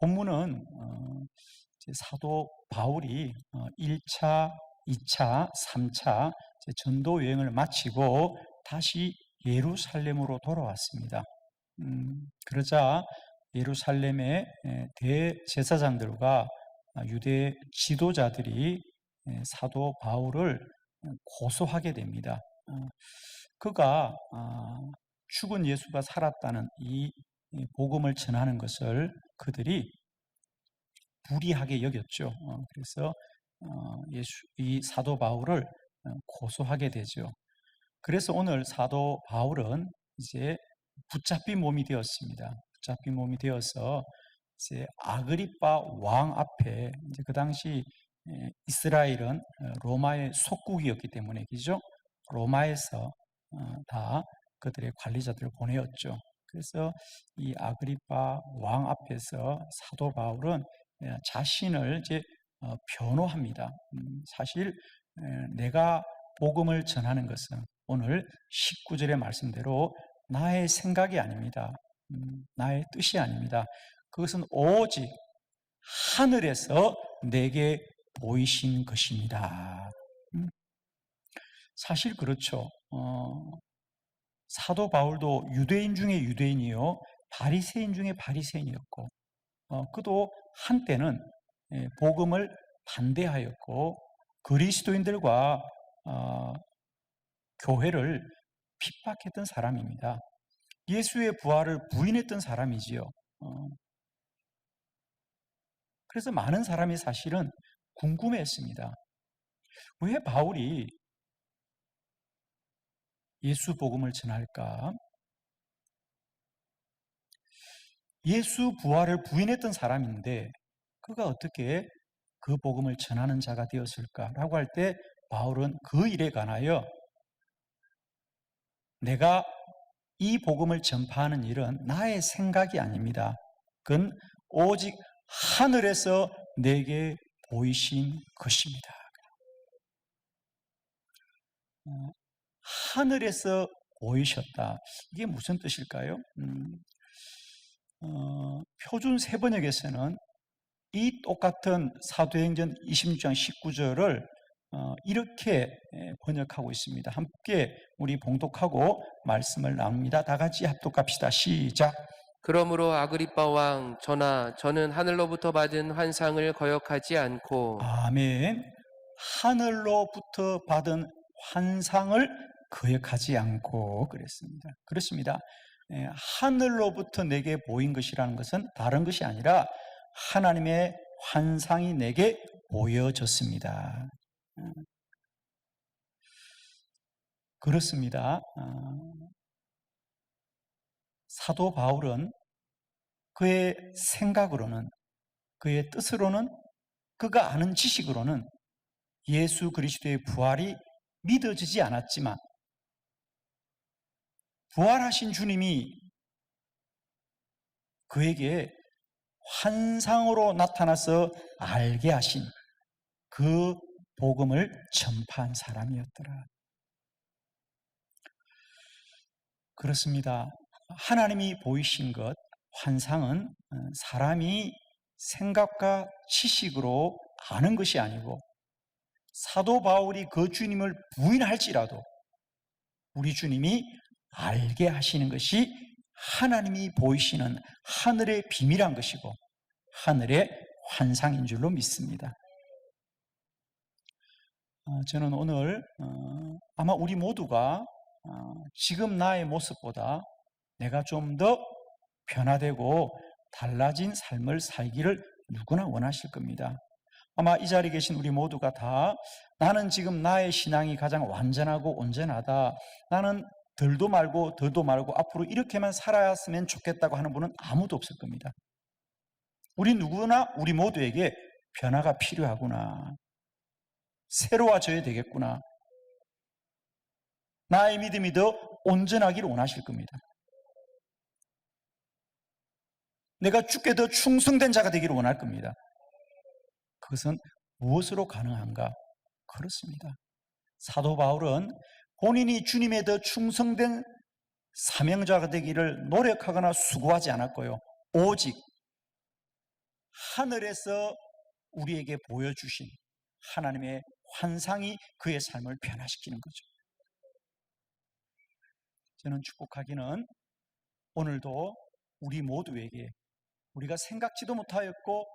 본문은 사도 바울이 1차, 2차, 3차 전도 여행을 마치고 다시 예루살렘으로 돌아왔습니다. 그러자 예루살렘의 대제사장들과 유대 지도자들이 사도 바울을 고소하게 됩니다. 그가 죽은 예수가 살았다는 이 복음을 전하는 것을 그들이 불의하게 여겼죠. 그래서 이 사도 바울을 고소하게 되죠. 그래서 오늘 사도 바울은 이제 붙잡힌 몸이 되었습니다. 붙잡힌 몸이 되어서 이제 아그리빠 왕 앞에, 이제 그 당시 이스라엘은 로마의 속국이었기 때문에, 그죠? 로마에서 다 그들의 관리자들을 보내었죠. 그래서 이 아그리빠 왕 앞에서 사도 바울은 자신을 이제 변호합니다. 사실 내가 복음을 전하는 것은 오늘 19절의 말씀대로 나의 생각이 아닙니다. 나의 뜻이 아닙니다. 그것은 오직 하늘에서 내게 보이신 것입니다. 사실 그렇죠. 사도 바울도 유대인 중에 유대인이요, 바리새인 중에 바리새인이었고, 그도 한때는 복음을 반대하였고 그리스도인들과 교회를 핍박했던 사람입니다. 예수의 부활을 부인했던 사람이지요. 그래서 많은 사람이 사실은 궁금해했습니다. 왜 바울이 예수 복음을 전할까? 예수 부활을 부인했던 사람인데 그가 어떻게 그 복음을 전하는 자가 되었을까라고 할 때 바울은 그 일에 관하여 내가 이 복음을 전파하는 일은 나의 생각이 아닙니다. 그건 오직 하늘에서 내게 보이신 것입니다. 하늘에서 보이셨다. 이게 무슨 뜻일까요? 표준 세번역에서는 이 똑같은 사도행전 26장 19절을 이렇게 번역하고 있습니다. 함께 우리 봉독하고 말씀을 나눕니다. 다 같이 합독합시다. 시작. 그러므로 아그리빠 왕 전하, 저는 하늘로부터 받은 환상을 거역하지 않고. 아멘. 하늘로부터 받은 환상을 거역하지 않고 그랬습니다. 그렇습니다. 하늘로부터 내게 보인 것이라는 것은 다른 것이 아니라 하나님의 환상이 내게 보여졌습니다. 그렇습니다. 사도 바울은 그의 생각으로는, 그의 뜻으로는, 그가 아는 지식으로는 예수 그리스도의 부활이 믿어지지 않았지만 부활하신 주님이 그에게 환상으로 나타나서 알게 하신 그 복음을 전파한 사람이었더라. 그렇습니다. 하나님이 보이신 것, 환상은 사람이 생각과 지식으로 아는 것이 아니고 사도 바울이 그 주님을 부인할지라도 우리 주님이 알게 하시는 것이 하나님이 보이시는 하늘의 비밀한 것이고 하늘의 환상인 줄로 믿습니다. 저는 오늘 아마 우리 모두가 지금 나의 모습보다 내가 좀 더 변화되고 달라진 삶을 살기를 누구나 원하실 겁니다. 아마 이 자리에 계신 우리 모두가 다 나는 지금 나의 신앙이 가장 완전하고 온전하다, 나는 덜도 말고 더도 말고 앞으로 이렇게만 살아왔으면 좋겠다고 하는 분은 아무도 없을 겁니다. 우리 누구나 우리 모두에게 변화가 필요하구나, 새로워져야 되겠구나, 나의 믿음이 더 온전하기를 원하실 겁니다. 내가 주께 더 충성된 자가 되기를 원할 겁니다. 그것은 무엇으로 가능한가? 그렇습니다. 사도 바울은 본인이 주님에 더 충성된 사명자가 되기를 노력하거나 수고하지 않았고요, 오직 하늘에서 우리에게 보여주신 하나님의 환상이 그의 삶을 변화시키는 거죠. 저는 축복하기는 오늘도 우리 모두에게 우리가 생각지도 못하였고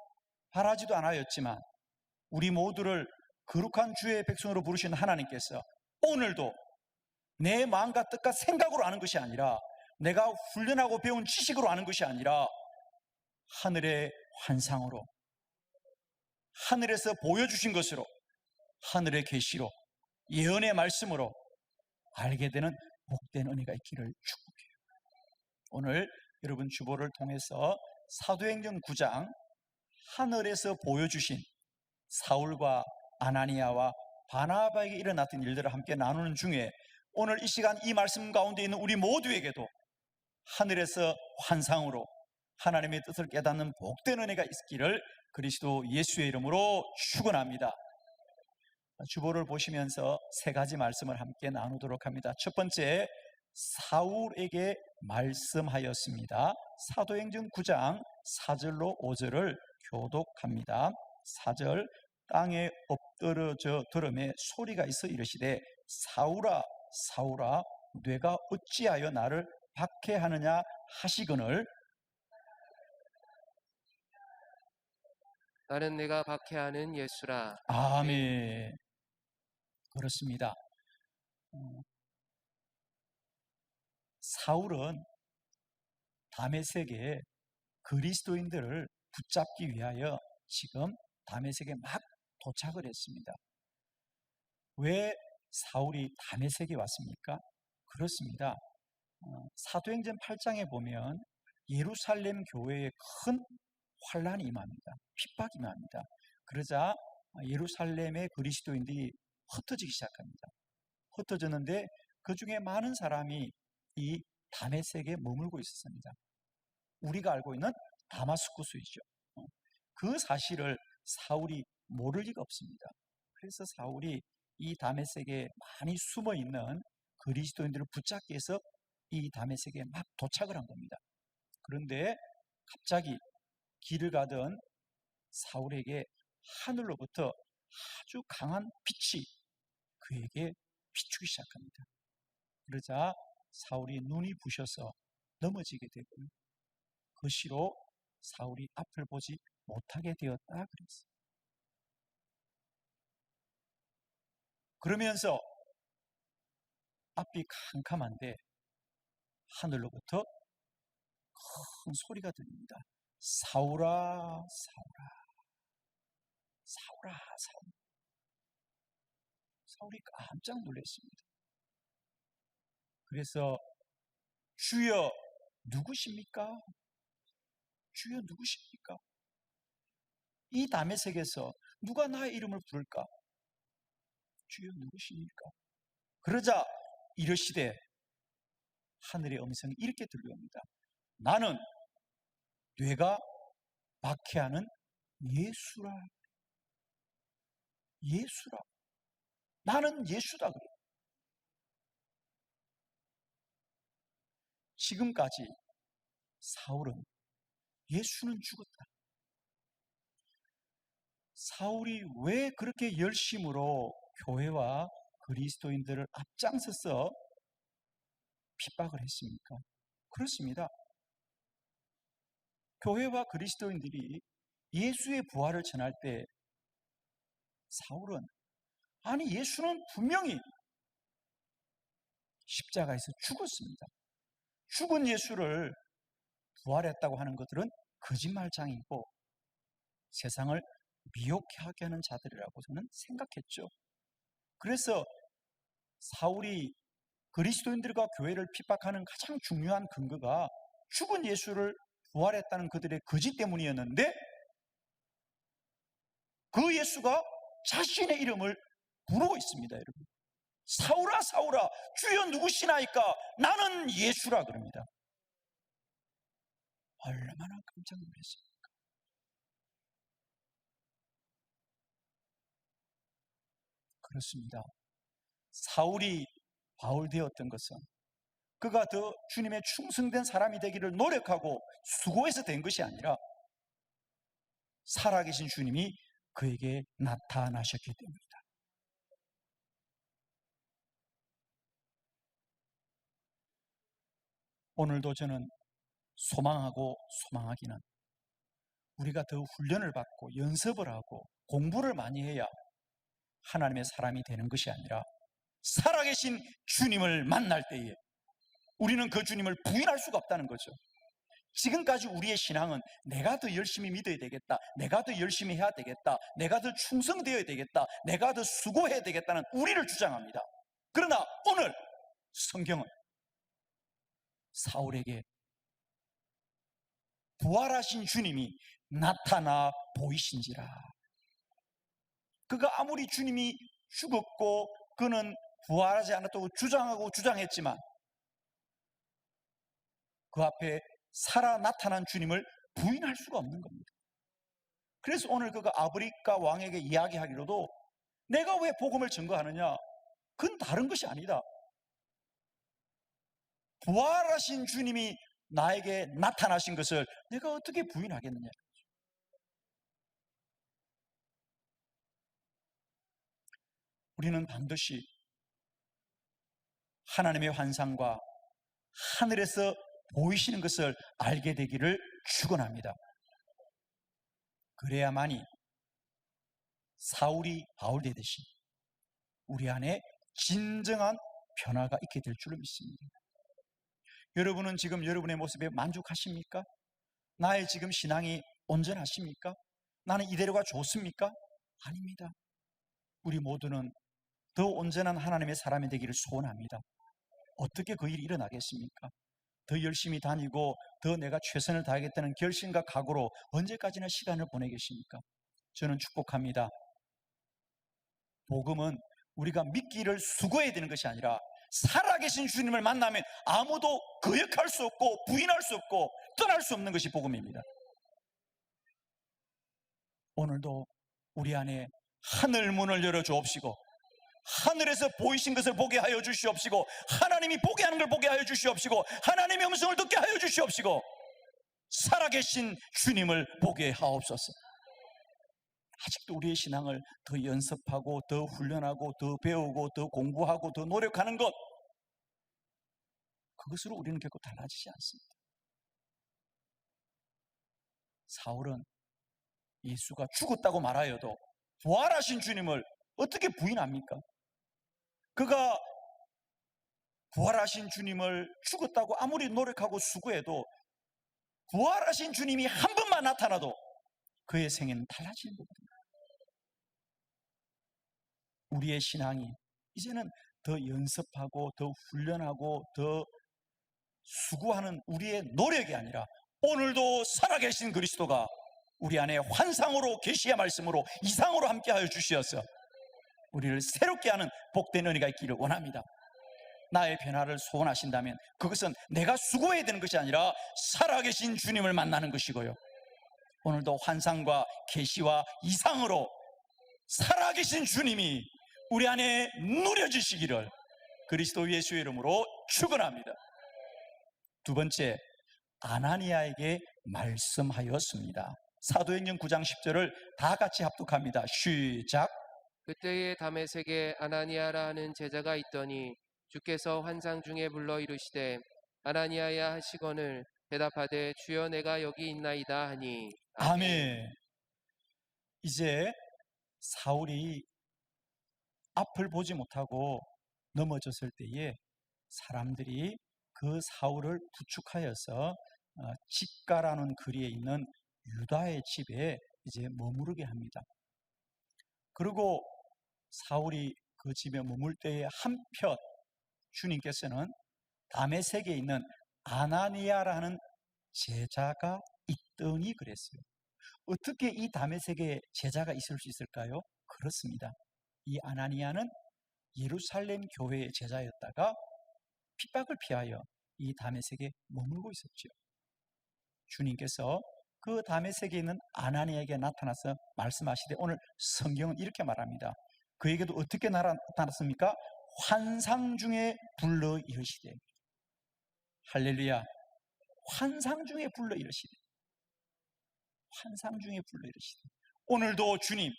바라지도 않았지만 우리 모두를 거룩한 주의 백성으로 부르신 하나님께서 오늘도 내 마음과 뜻과 생각으로 아는 것이 아니라 내가 훈련하고 배운 지식으로 아는 것이 아니라 하늘의 환상으로 하늘에서 보여주신 것으로 하늘의 계시로 예언의 말씀으로 알게 되는 복된 은혜가 있기를 축복해요. 오늘 여러분 주보를 통해서 사도행전 9장 하늘에서 보여주신 사울과 아나니아와 바나바에게 일어났던 일들을 함께 나누는 중에 오늘 이 시간 이 말씀 가운데 있는 우리 모두에게도 하늘에서 환상으로 하나님의 뜻을 깨닫는 복된 은혜가 있기를 그리스도 예수의 이름으로 축원합니다. 주보를 보시면서 세 가지 말씀을 함께 나누도록 합니다. 첫 번째, 사울에게 말씀하였습니다. 사도행전 9장 4절로 5절을 교독합니다. 4절, 땅에 엎드러져 들음에 소리가 있어 이르시되 사울아 사울아 네가 어찌하여 나를 박해하느냐 하시거늘 나는 내가 박해하는 예수라. 아멘. 그렇습니다. 사울은 다메섹에 그리스도인들을 붙잡기 위하여 지금 다메섹에 막 도착을 했습니다. 왜 사울이 다메섹에 왔습니까? 그렇습니다. 사도행전 8장에 보면 예루살렘 교회에 큰 환란이 임합니다. 핍박이 임합니다. 그러자 예루살렘의 그리스도인들이 흩어지기 시작합니다. 흩어졌는데 그 중에 많은 사람이 이 다메섹에 머물고 있었습니다. 우리가 알고 있는 다마스쿠스이죠. 그 사실을 사울이 모를 리가 없습니다. 그래서 사울이 이 다메섹에 많이 숨어 있는 그리스도인들을 붙잡기 위해서 이 다메섹에 막 도착을 한 겁니다. 그런데 갑자기 길을 가던 사울에게 하늘로부터 아주 강한 빛이 그에게 비추기 시작합니다. 그러자 사울이 눈이 부셔서 넘어지게 되고 그 시로 사울이 앞을 보지 못하게 되었다 그랬어요. 그러면서 앞이 캄캄한데 하늘로부터 큰 소리가 들립니다. 사울아 사울아 사울아 사울. 사울이 깜짝 놀랐습니다. 그래서 주여 누구십니까? 주여 누구십니까? 이 다메섹에서 누가 나의 이름을 부를까? 주여 누구십니까? 그러자 이르시되 하늘의 음성이 이렇게 들려옵니다. 나는 뇌가 박해하는 예수라. 예수라. 나는 예수다 그래. 지금까지 사울은 예수는 죽었다. 사울이 왜 그렇게 열심으로 교회와 그리스도인들을 앞장서서 핍박을 했습니까? 그렇습니다. 교회와 그리스도인들이 예수의 부활을 전할 때 사울은 아니 예수는 분명히 십자가에서 죽었습니다. 죽은 예수를 부활했다고 하는 것들은 거짓말장이고 세상을 미혹해 하게 하는 자들이라고 저는 생각했죠. 그래서 사울이 그리스도인들과 교회를 핍박하는 가장 중요한 근거가 죽은 예수를 부활했다는 그들의 거짓 때문이었는데 그 예수가 자신의 이름을 부르고 있습니다. 여러분, 사울아 사울아 주여 누구시나이까? 나는 예수라 그럽니다. 얼마나 깜짝 놀랐습니까? 그렇습니다. 사울이 바울 되었던 것은 그가 더 주님의 충성된 사람이 되기를 노력하고 수고해서 된 것이 아니라 살아계신 주님이 그에게 나타나셨기 때문이다. 오늘도 저는 소망하기는 우리가 더 훈련을 받고 연습을 하고 공부를 많이 해야 하나님의 사람이 되는 것이 아니라 살아계신 주님을 만날 때에 우리는 그 주님을 부인할 수가 없다는 거죠. 지금까지 우리의 신앙은 내가 더 열심히 믿어야 되겠다, 내가 더 열심히 해야 되겠다, 내가 더 충성되어야 되겠다, 내가 더 수고해야 되겠다는 우리를 주장합니다. 그러나 오늘 성경은 사울에게 부활하신 주님이 나타나 보이신지라. 그가 아무리 주님이 죽었고 그는 부활하지 않았다고 주장했지만 그 앞에 살아 나타난 주님을 부인할 수가 없는 겁니다. 그래서 오늘 그가 아브리카 왕에게 이야기하기로도 내가 왜 복음을 증거하느냐? 그건 다른 것이 아니다. 부활하신 주님이 나에게 나타나신 것을 내가 어떻게 부인하겠느냐? 우리는 반드시 하나님의 환상과 하늘에서 보이시는 것을 알게 되기를 축원합니다. 그래야만이 사울이 바울 되듯이 우리 안에 진정한 변화가 있게 될 줄로 믿습니다. 여러분은 지금 여러분의 모습에 만족하십니까? 나의 지금 신앙이 온전하십니까? 나는 이대로가 좋습니까? 아닙니다. 우리 모두는 더 온전한 하나님의 사람이 되기를 소원합니다. 어떻게 그 일이 일어나겠습니까? 더 열심히 다니고 더 내가 최선을 다하겠다는 결심과 각오로 언제까지나 시간을 보내겠습니까? 저는 축복합니다. 복음은 우리가 믿기를 수고해야 되는 것이 아니라 살아계신 주님을 만나면 아무도 거역할 수 없고 부인할 수 없고 떠날 수 없는 것이 복음입니다. 오늘도 우리 안에 하늘 문을 열어 주옵시고 하늘에서 보이신 것을 보게 하여 주시옵시고 하나님이 보게 하는 걸 보게 하여 주시옵시고 하나님의 음성을 듣게 하여 주시옵시고 살아계신 주님을 보게 하옵소서. 아직도 우리의 신앙을 더 연습하고 더 훈련하고 더 배우고 더 공부하고 더 노력하는 것, 그것으로 우리는 결코 달라지지 않습니다. 사울은 예수가 죽었다고 말하여도 부활하신 주님을 어떻게 부인합니까? 그가 부활하신 주님을 죽었다고 아무리 노력하고 수고해도 부활하신 주님이 한 번만 나타나도 그의 생애는 달라지는 거거든요. 우리의 신앙이 이제는 더 연습하고 더 훈련하고 더 수고하는 우리의 노력이 아니라 오늘도 살아계신 그리스도가 우리 안에 환상으로 계시의 말씀으로 이상으로 함께하여 주시어서 우리를 새롭게 하는 복된 은혜가 있기를 원합니다. 나의 변화를 소원하신다면 그것은 내가 수고해야 되는 것이 아니라 살아계신 주님을 만나는 것이고요, 오늘도 환상과 계시와 이상으로 살아계신 주님이 우리 안에 누려지시기를 그리스도 예수의 이름으로 축원합니다. 두 번째, 아나니아에게 말씀하였습니다. 사도행전 9장 10절을 다 같이 합독합니다. 시작. 그때에 다메섹에 아나니아라 하는 제자가 있더니 주께서 환상 중에 불러 이르시되 아나니아야 하시거늘 대답하되 주여 내가 여기 있나이다 하니. 아멘. 이제 사울이 앞을 보지 못하고 넘어졌을 때에 사람들이 그 사울을 부축하여서 집가라는 거리에 있는 유다의 집에 이제 머무르게 합니다. 그리고 사울이 그 집에 머물 때에 한편 주님께서는 다메섹에 있는 아나니아라는 제자가 있더니 그랬어요. 어떻게 이 다메섹에 제자가 있을 수 있을까요? 그렇습니다. 이 아나니아는 예루살렘 교회의 제자였다가 핍박을 피하여 이 다메섹에 머물고 있었죠. 주님께서 그 다메섹에 있는 아나니아에게 나타나서 말씀하시되 오늘 성경은 이렇게 말합니다. 그에게도 어떻게 나타났습니까? 환상 중에 불러 이르시되. 할렐루야. 환상 중에 불러 이르시되. 환상 중에 불러 이르시되 오늘도 주님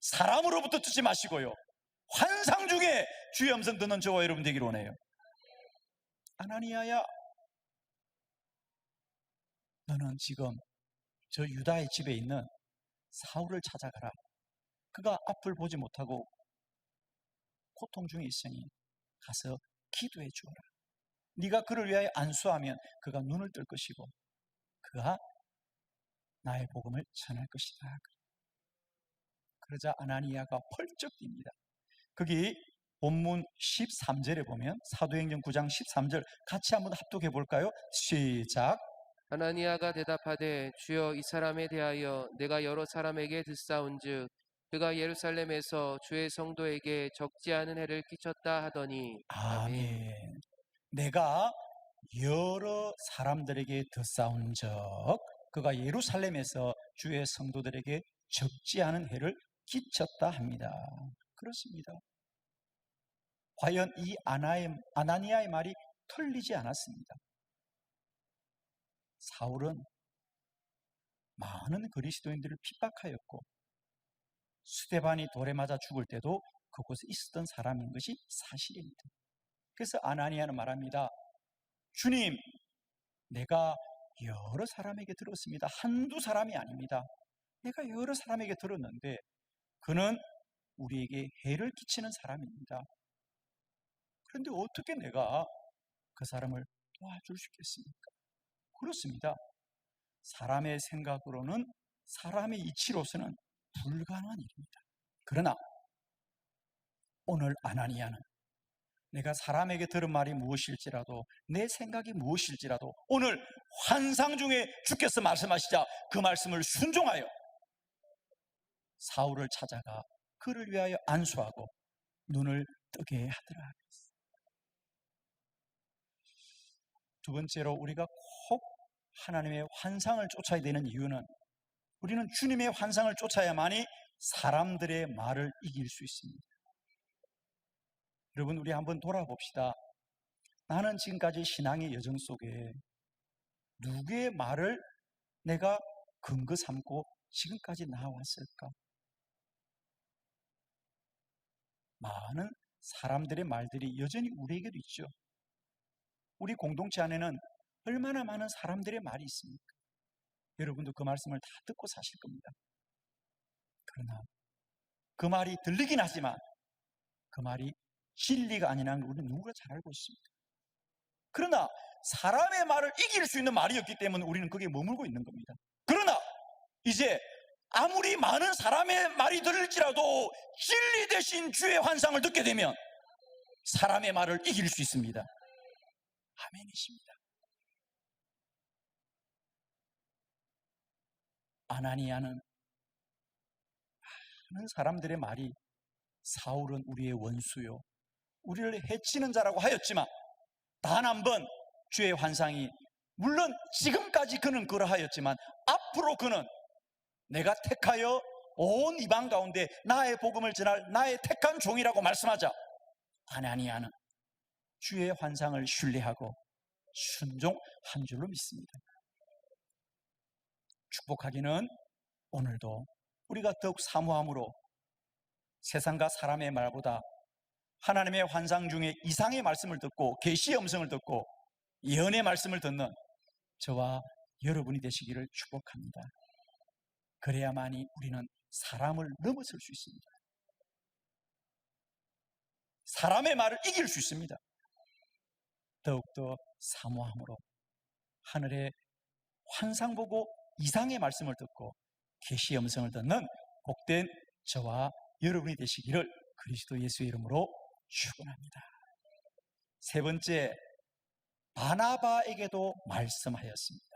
사람으로부터 듣지 마시고요 환상 중에 주의 음성 듣는 저와 여러분 되기를 원해요. 아나니아야, 너는 지금 저 유다의 집에 있는 사울을 찾아가라. 그가 앞을 보지 못하고 고통 중에 있으니 가서 기도해 주어라. 네가 그를 위하여 안수하면 그가 눈을 뜰 것이고 그가 나의 복음을 전할 것이다. 그러자 아나니아가 펄쩍 뜁니다. 거기 본문 13절에 보면 사도행전 9장 13절 같이 한번 합독해 볼까요? 시작. 아나니아가 대답하되 주여 이 사람에 대하여 내가 여러 사람에게 듣사온즉 그가 예루살렘에서 주의 성도에게 적지 않은 해를 끼쳤다 하더니 아멘. 아멘. 내가 여러 사람들에게 듣사온즉 그가 예루살렘에서 주의 성도들에게 적지 않은 해를 끼쳤다 합니다. 그렇습니다. 과연 이 아나니아의 말이 틀리지 않았습니다. 사울은 많은 그리스도인들을 핍박하였고 스데반이 돌에 맞아 죽을 때도 그곳에 있었던 사람인 것이 사실입니다. 그래서 아나니아는 말합니다. 주님, 내가 여러 사람에게 들었습니다. 한두 사람이 아닙니다. 내가 여러 사람에게 들었는데 그는 우리에게 해를 끼치는 사람입니다. 그런데 어떻게 내가 그 사람을 도와줄 수 있겠습니까? 그렇습니다. 사람의 생각으로는 사람의 이치로서는 불가능한 일입니다. 그러나 오늘 아나니아는 내가 사람에게 들은 말이 무엇일지라도 내 생각이 무엇일지라도 오늘 환상 중에 주께서 말씀하시자 그 말씀을 순종하여 사울을 찾아가 그를 위하여 안수하고 눈을 뜨게 하더라. 두 번째로 우리가 꼭 하나님의 환상을 쫓아야 되는 이유는 우리는 주님의 환상을 쫓아야만이 사람들의 말을 이길 수 있습니다. 여러분, 우리 한번 돌아봅시다. 나는 지금까지 신앙의 여정 속에 누구의 말을 내가 근거 삼고 지금까지 나아왔을까? 많은 사람들의 말들이 여전히 우리에게도 있죠. 우리 공동체 안에는 얼마나 많은 사람들의 말이 있습니까? 여러분도 그 말씀을 다 듣고 사실 겁니다. 그러나 그 말이 들리긴 하지만 그 말이 진리가 아니라는 걸 우리는 누구나 잘 알고 있습니다. 그러나 사람의 말을 이길 수 있는 말이었기 때문에 우리는 거기에 머물고 있는 겁니다. 그러나 이제 아무리 많은 사람의 말이 들릴지라도 진리 대신 주의 환상을 듣게 되면 사람의 말을 이길 수 있습니다. 아멘이십니다. 아나니아는 많은 사람들의 말이 사울은 우리의 원수요 우리를 해치는 자라고 하였지만 단 한 번 주의 환상이 물론 지금까지 그는 그러하였지만 앞으로 그는 내가 택하여 온 이방 가운데 나의 복음을 전할 나의 택한 종이라고 말씀하자 아나니아는 주의 환상을 신뢰하고 순종한 줄로 믿습니다. 축복하기는 오늘도 우리가 더욱 사모함으로 세상과 사람의 말보다 하나님의 환상 중에 이상의 말씀을 듣고 계시의 음성을 듣고 예언의 말씀을 듣는 저와 여러분이 되시기를 축복합니다. 그래야만이 우리는 사람을 넘어설 수 있습니다. 사람의 말을 이길 수 있습니다. 더욱더 사모함으로 하늘의 환상 보고 이상의 말씀을 듣고 계시의 음성을 듣는 복된 저와 여러분이 되시기를 그리스도 예수의 이름으로 축원합니다. 세 번째, 바나바에게도 말씀하였습니다.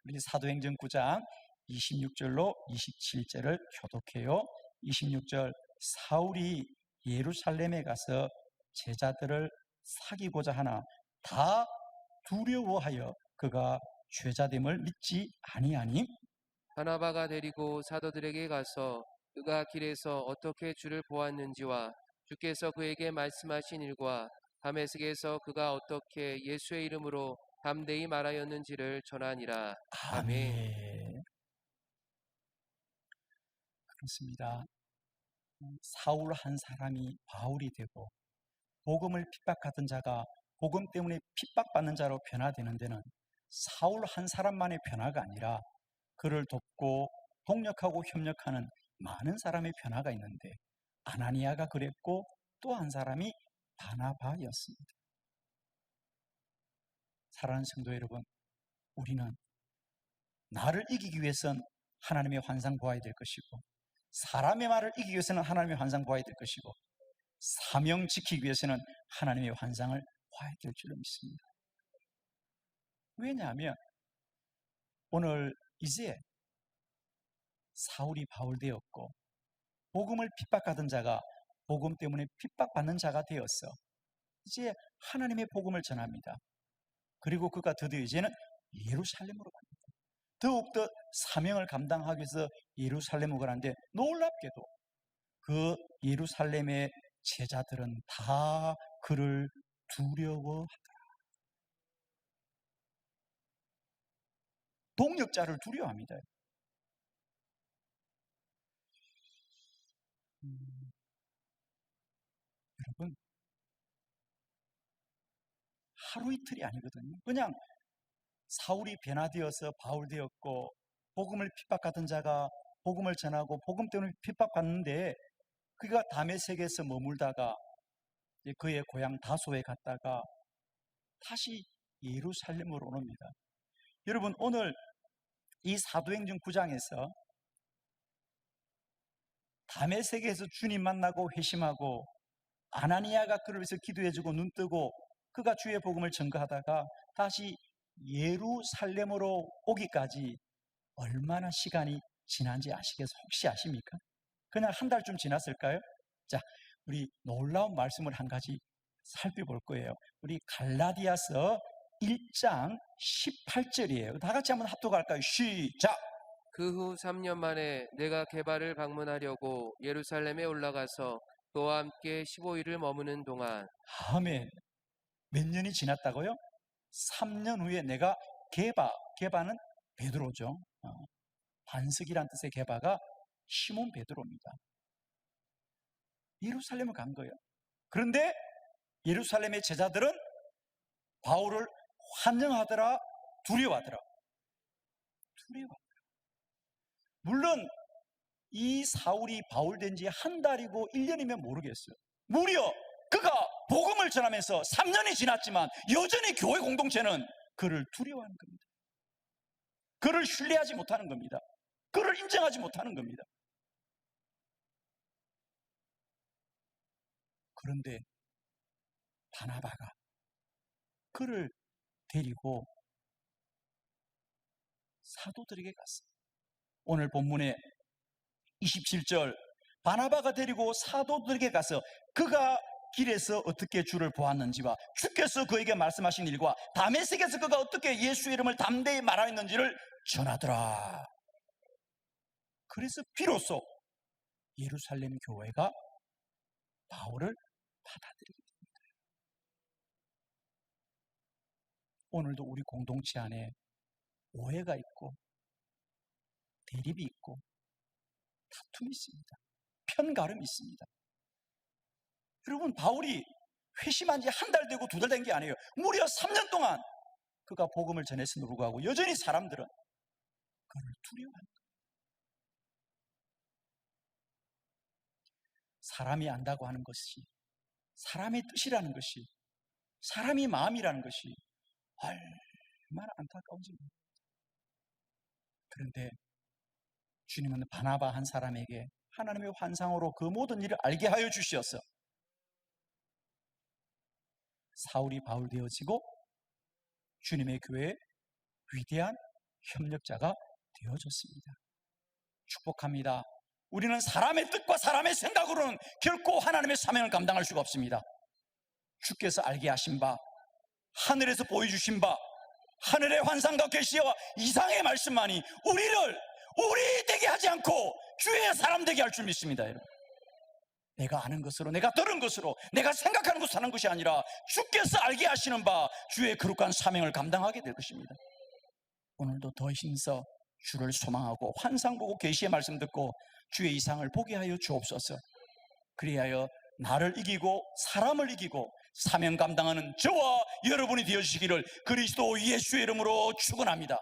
우리 사도행전 9장 26절로 27절을 교독해요. 26절, 사울이 예루살렘에 가서 제자들을 사귀고자 하나 다 두려워하여 그가 죄자됨을 믿지 아니하니 바나바가 데리고 사도들에게 가서 그가 길에서 어떻게 주를 보았는지와 주께서 그에게 말씀하신 일과 다메섹에서 그가 어떻게 예수의 이름으로 담대히 말하였는지를 전하니라. 아멘. 아멘. 그렇습니다. 사울 한 사람이 바울이 되고 복음을 핍박하던 자가 복음 때문에 핍박받는 자로 변화되는 데는 사울 한 사람만의 변화가 아니라 그를 돕고 동력하고 협력하는 많은 사람의 변화가 있는데, 아나니아가 그랬고 또 한 사람이 바나바였습니다. 사랑하는 성도 여러분, 우리는 나를 이기기 위해선 하나님의 환상 보아야 될 것이고, 사람의 말을 이기기 위해서는 하나님의 환상 보아야 될 것이고, 사명 지키기 위해서는 하나님의 환상을 봐야 될 줄로 믿습니다. 왜냐하면 오늘 이제 사울이 바울 되었고 복음을 핍박하던 자가 복음 때문에 핍박받는 자가 되었어. 이제 하나님의 복음을 전합니다. 그리고 그가 드디어 이제는 예루살렘으로 갑니다. 더욱더 사명을 감당하기 위해서 예루살렘으로 가는데, 놀랍게도 그 예루살렘의 제자들은 다 그를 두려워하더라. 동력자를 두려워합니다. 여러분, 하루 이틀이 아니거든요. 그냥 사울이 변화되어서 바울 되었고 복음을 핍박하던 자가 복음을 전하고 복음 때문에 핍박받는데, 그가 다메섹에서 머물다가 그의 고향 다소에 갔다가 다시 예루살렘으로 옵니다. 여러분, 오늘 이 사도행전 9장에서 다메섹에서 주님 만나고 회심하고 아나니아가 그를 위해서 기도해주고 눈뜨고 그가 주의 복음을 전거하다가 다시 예루살렘으로 오기까지 얼마나 시간이 지난지 혹시 아십니까? 그냥 한 달쯤 지났을까요? 자, 우리 놀라운 말씀을 한 가지 살펴볼 거예요. 우리 갈라디아서 1장 18절이에요. 다 같이 한번 합독할까요? 시작! 그 후 3년 만에 내가 게바를 방문하려고 예루살렘에 올라가서 그와 함께 15일을 머무는 동안. 아멘. 몇 년이 지났다고요? 3년 후에 내가 게바는 베드로죠. 반석이란 뜻의 게바가 시몬 베드로입니다. 예루살렘을 간 거예요. 그런데 예루살렘의 제자들은 바울을 환영하더라, 두려워하더라. 물론 이 사울이 바울 된 지 한 달이고 1년이면 모르겠어요. 무려 그가 복음을 전하면서 3년이 지났지만 여전히 교회 공동체는 그를 두려워하는 겁니다. 그를 신뢰하지 못하는 겁니다. 그를 인정하지 못하는 겁니다. 그런데 바나바가 그를 데리고 사도들에게 갔어요. 오늘 본문에 27절, 바나바가 데리고 사도들에게 가서 그가 길에서 어떻게 주를 보았는지와 주께서 그에게 말씀하신 일과 다메섹에서 그가 어떻게 예수의 이름을 담대히 말하였는지를 전하더라. 그래서 비로소 예루살렘 교회가 바울을 받아들이게 됩니다. 오늘도 우리 공동체 안에 오해가 있고 대립이 있고 다툼이 있습니다. 편가름이 있습니다. 여러분, 바울이 회심한 지 한 달 되고 2달 된 게 아니에요. 무려 3년 동안 그가 복음을 전했음에도 불구하고 여전히 사람들은 그를 두려워합니다. 사람이 안다고 하는 것이, 사람의 뜻이라는 것이, 사람의 마음이라는 것이 얼마나 안타까운지 모릅니다. 그런데 주님은 바나바 한 사람에게 하나님의 환상으로 그 모든 일을 알게 하여 주시었어. 사울이 바울 되어지고 주님의 교회에 위대한 협력자가 되어줬습니다. 축복합니다. 우리는 사람의 뜻과 사람의 생각으로는 결코 하나님의 사명을 감당할 수가 없습니다. 주께서 알게 하신 바, 하늘에서 보여주신 바, 하늘의 환상과 계시와 이상의 말씀만이 우리를 우리 되게 하지 않고 주의 사람 되게 할 줄 믿습니다. 여러분, 내가 아는 것으로, 내가 들은 것으로, 내가 생각하는 것으로 사는 것이 아니라 주께서 알게 하시는 바 주의 거룩한 사명을 감당하게 될 것입니다. 오늘도 더 힘써 주를 소망하고 환상 보고 계시의 말씀 듣고 주의 이상을 보게 하여 주옵소서. 그리하여 나를 이기고 사람을 이기고 사명 감당하는 저와 여러분이 되어주시기를 그리스도 예수의 이름으로 축원합니다.